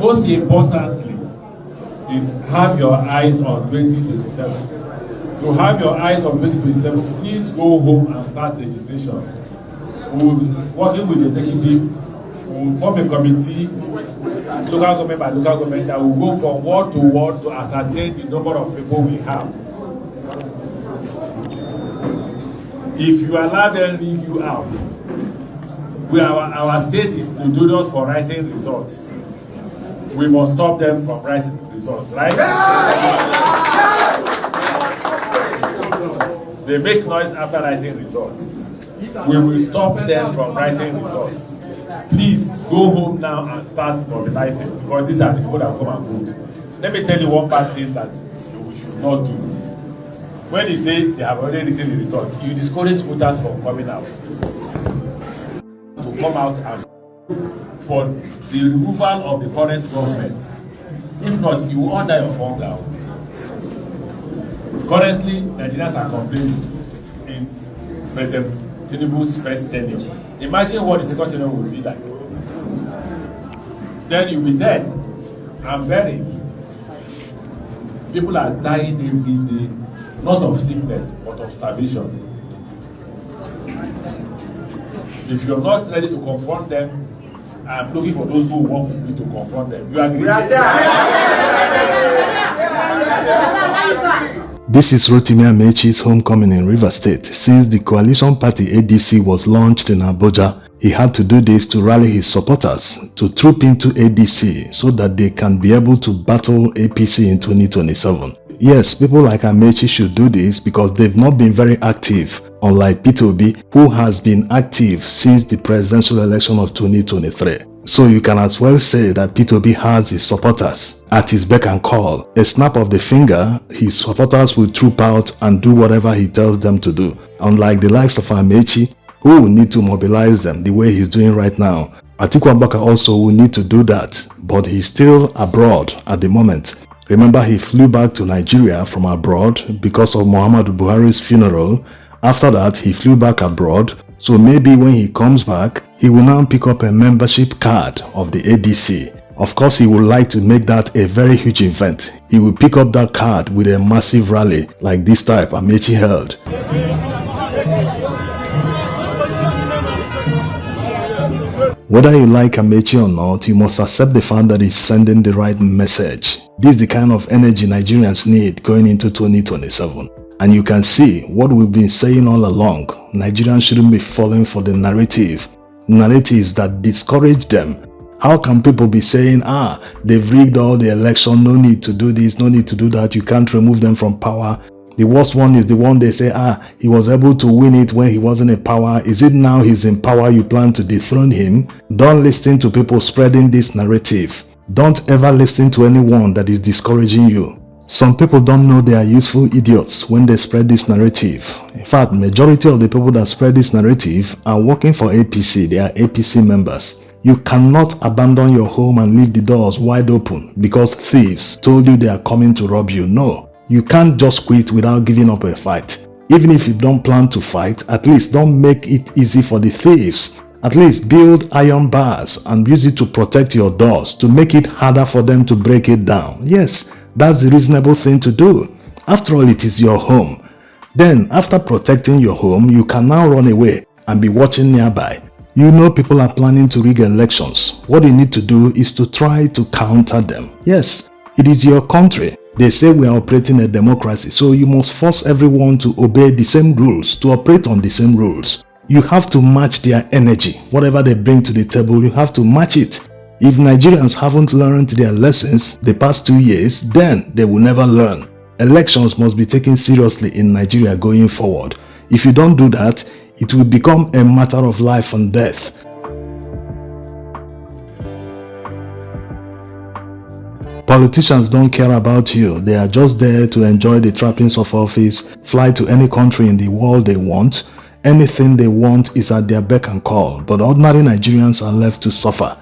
most importantly, is have your eyes on 2027. To have your eyes on 2027, please go home and start registration. We'll be working with the executive. We'll form a committee, local government by local government, that will go from ward to ward to ascertain the number of people we have. If you allow them to leave you out, our state is notorious for writing results. We must stop them from writing results, right? They make noise after writing results. We will stop them from writing results. Please go home now and start mobilizing, because these are the people that will come and vote. Let me tell you one bad thing that we should not do. When you say they have already written the result, you discourage voters from coming out. To come out and for the removal of the current government. If not, you will order your phone down. Currently, Nigerians are complaining in President Tinubu's first tenure. Imagine what the second tenure will be like. Then you'll be dead and buried. People are dying every day, not of sickness, but of starvation. If you're not ready to confront them, I'm looking for those who work with me to confront them. You agree? This is Rotimi Amaechi's homecoming in Rivers State. Since the coalition party ADC was launched in Abuja, he had to do this to rally his supporters to troop into ADC so that they can be able to battle APC in 2027. Yes, people like Amaechi should do this because they've not been very active, unlike P2B, who has been active since the presidential election of 2023. So you can as well say that P2B has his supporters at his beck and call. A snap of the finger, his supporters will troop out and do whatever he tells them to do. Unlike the likes of Amaechi, who will need to mobilize them the way he's doing right now. Atiku Abubakar also will need to do that, but he's still abroad at the moment. Remember, he flew back to Nigeria from abroad because of Muhammadu Buhari's funeral. After that, he flew back abroad, so maybe when he comes back, he will now pick up a membership card of the ADC. Of course, he would like to make that a very huge event. He will pick up that card with a massive rally like this type Amaechi held. Whether you like Amaechi or not, you must accept the fact that he's sending the right message. This is the kind of energy Nigerians need going into 2027. And you can see what we've been saying all along. Nigerians shouldn't be falling for the narratives that discourage them. How can people be saying, they've rigged all the election, no need to do this, no need to do that, you can't remove them from power. The worst one is the one they say, he was able to win it when he wasn't in power. Is it now he's in power you plan to dethrone him? Don't listen to people spreading this narrative. Don't ever listen to anyone that is discouraging you. Some people don't know they are useful idiots when they spread this narrative. In fact, majority of the people that spread this narrative are working for APC. They are APC members. You cannot abandon your home and leave the doors wide open because thieves told you they are coming to rob you. No. You can't just quit without giving up a fight. Even if you don't plan to fight, at least don't make it easy for the thieves. At least build iron bars and use it to protect your doors to make it harder for them to break it down. Yes, that's the reasonable thing to do. After all, it is your home. Then, after protecting your home, you can now run away and be watching nearby. You know people are planning to rig elections. What you need to do is to try to counter them. Yes, it is your country. They say we are operating a democracy, so you must force everyone to obey the same rules, to operate on the same rules. You have to match their energy. Whatever they bring to the table, you have to match it. If Nigerians haven't learned their lessons the past 2 years, then they will never learn. Elections must be taken seriously in Nigeria going forward. If you don't do that, it will become a matter of life and death. Politicians don't care about you. They are just there to enjoy the trappings of office, fly to any country in the world they want. Anything they want is at their beck and call, but ordinary Nigerians are left to suffer.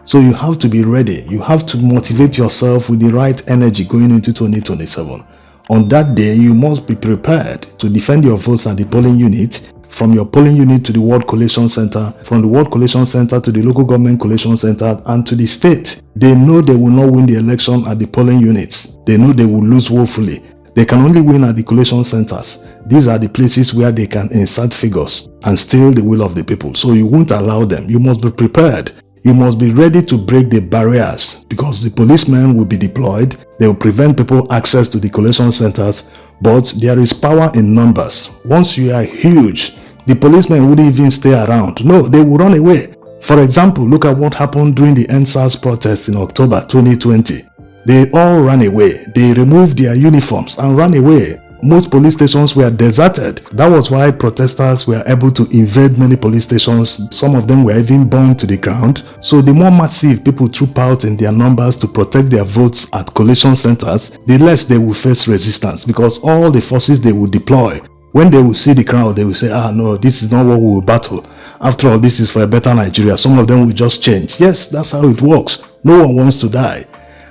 So you have to be ready. You have to motivate yourself with the right energy going into 2027. On that day, you must be prepared to defend your votes at the polling unit, from your polling unit to the ward collation center, from the ward collation center to the local government collation center, and to the state. They know they will not win the election at the polling units. They know they will lose woefully. They can only win at the collation centers. These are the places where they can insert figures and steal the will of the people. So you won't allow them. You must be prepared. You must be ready to break the barriers, because the policemen will be deployed. They will prevent people access to the collation centers, but there is power in numbers. Once you are huge, the policemen wouldn't even stay around. No, they will run away. For example, look at what happened during the NSAS protests in October 2020. They all ran away. They removed their uniforms and ran away. Most police stations were deserted. That was why protesters were able to invade many police stations. Some of them were even burned to the ground. So the more massive people troop out in their numbers to protect their votes at collation centers, the less they will face resistance, because all the forces they will deploy, when they will see the crowd, they will say, no, this is not what we will battle. After all, this is for a better Nigeria. Some of them will just change. Yes, that's how it works. No one wants to die.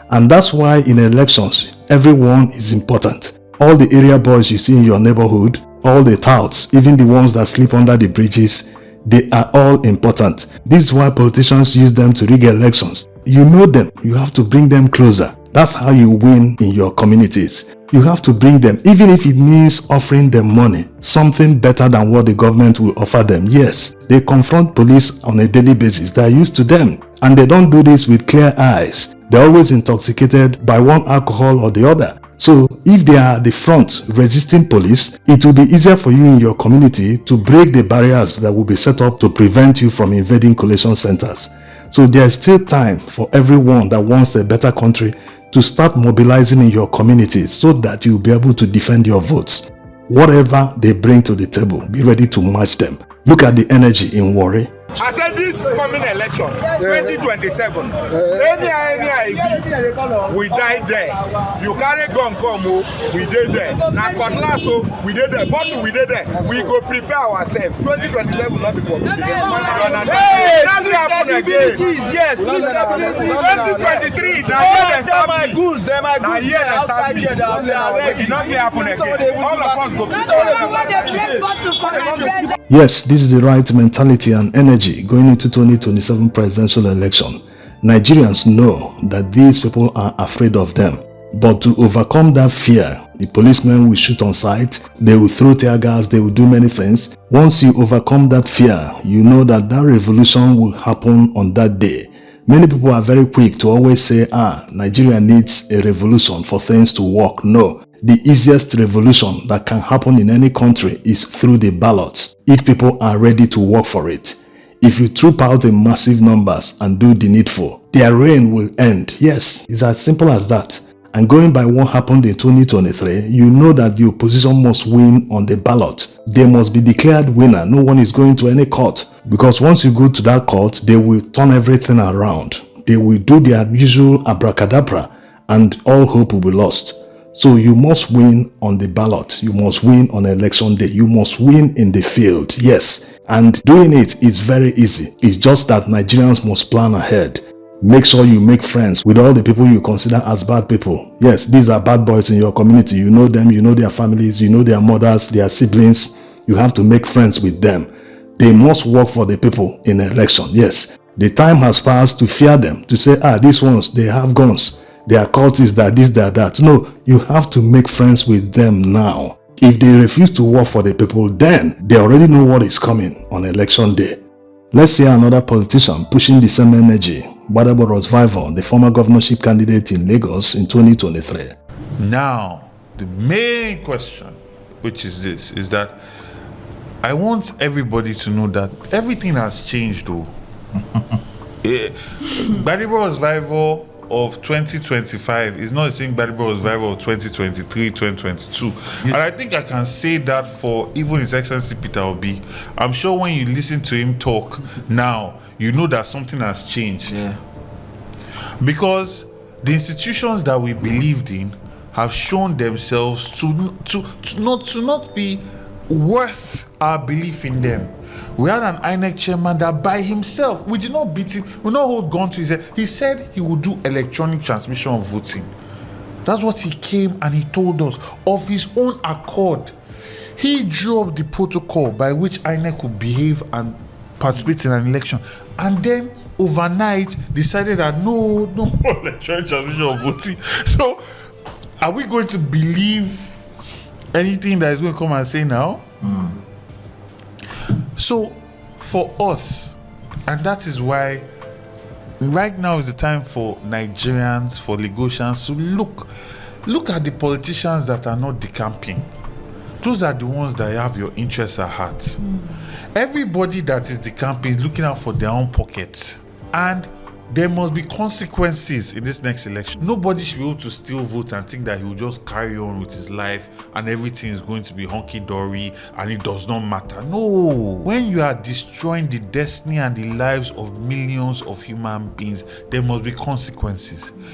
And that's why in elections, everyone is important. All the area boys you see in your neighborhood, all the touts, even the ones that sleep under the bridges, they are all important. This is why politicians use them to rig elections. You know them, you have to bring them closer. That's how you win in your communities. You have to bring them, even if it means offering them money, something better than what the government will offer them. Yes, they confront police on a daily basis. They are used to them, and they don't do this with clear eyes. They're always intoxicated by one alcohol or the other. So if they are at the front resisting police, it will be easier for you in your community to break the barriers that will be set up to prevent you from invading collation centers. So there is still time for everyone that wants a better country to start mobilizing in your communities so that you'll be able to defend your votes. Whatever they bring to the table, be ready to match them. Look at the energy in Warri. I said this coming election, 2027, any we die there. You carry gun come, we did there. Now Cutlasso, we did there. But we did there. We go prepare ourselves. 2027 not before. Hey, nothing happen again. Yes, 2023. Now my goods, they my goods. Now outside here, nothing happen again. All of us go. Yes, this is the right mentality and energy going into 2027 presidential election. Nigerians know that these people are afraid of them. But to overcome that fear, the policemen will shoot on sight, they will throw tear gas, they will do many things. Once you overcome that fear, you know that that revolution will happen on that day. Many people are very quick to always say, Nigeria needs a revolution for things to work. No. The easiest revolution that can happen in any country is through the ballots, if people are ready to work for it. If you troop out in massive numbers and do the needful, their reign will end. Yes, it's as simple as that. And going by what happened in 2023, you know that the opposition must win on the ballot. They must be declared winner. No one is going to any court, because once you go to that court, they will turn everything around. They will do their usual abracadabra and all hope will be lost. So you must win on the ballot. You must win on election day. You must win in the field. Yes. And doing it is very easy. It's just that Nigerians must plan ahead. Make sure you make friends with all the people you consider as bad people. Yes, these are bad boys in your community. You know them, you know their families, you know their mothers, their siblings. You have to make friends with them. They must work for the people in election. Yes. The time has passed to fear them, to say, these ones, they have guns. They are cultists, that this, that. No, you have to make friends with them now. If they refuse to work for the people, then they already know what is coming on election day. Let's see another politician pushing the same energy. Gbadebo Rotimi, the former governorship candidate in Lagos in 2023. Now, the main question, which is this, is that I want everybody to know that everything has changed though. Gbadebo Rotimi of 2025 is not the same Gbadebo Rotimi of 2023, 2022. Yes. And I think I can say that for even His Excellency Peter Obi. I'm sure when you listen to him talk now, you know that something has changed. Yeah. Because the institutions that we believed in have shown themselves to not be worth our belief in them. We had an INEC chairman that by himself, we did not beat him, we did not hold gun to his head. He said he would do electronic transmission of voting. That's what he came and he told us of his own accord. He drew up the protocol by which INEC could behave and participate in an election, and then overnight decided that no more electronic transmission of voting. So, are we going to believe anything that is going to come and say now? So, for us, and that is why right now is the time for Nigerians, for Lagosians to look at the politicians that are not decamping. Those are the ones that have your interests at heart. Everybody that is decamping is looking out for their own pockets. And there must be consequences in this next election. Nobody should be able to still vote and think that he will just carry on with his life and everything is going to be hunky-dory and it does not matter. No. When you are destroying the destiny and the lives of millions of human beings, there must be consequences.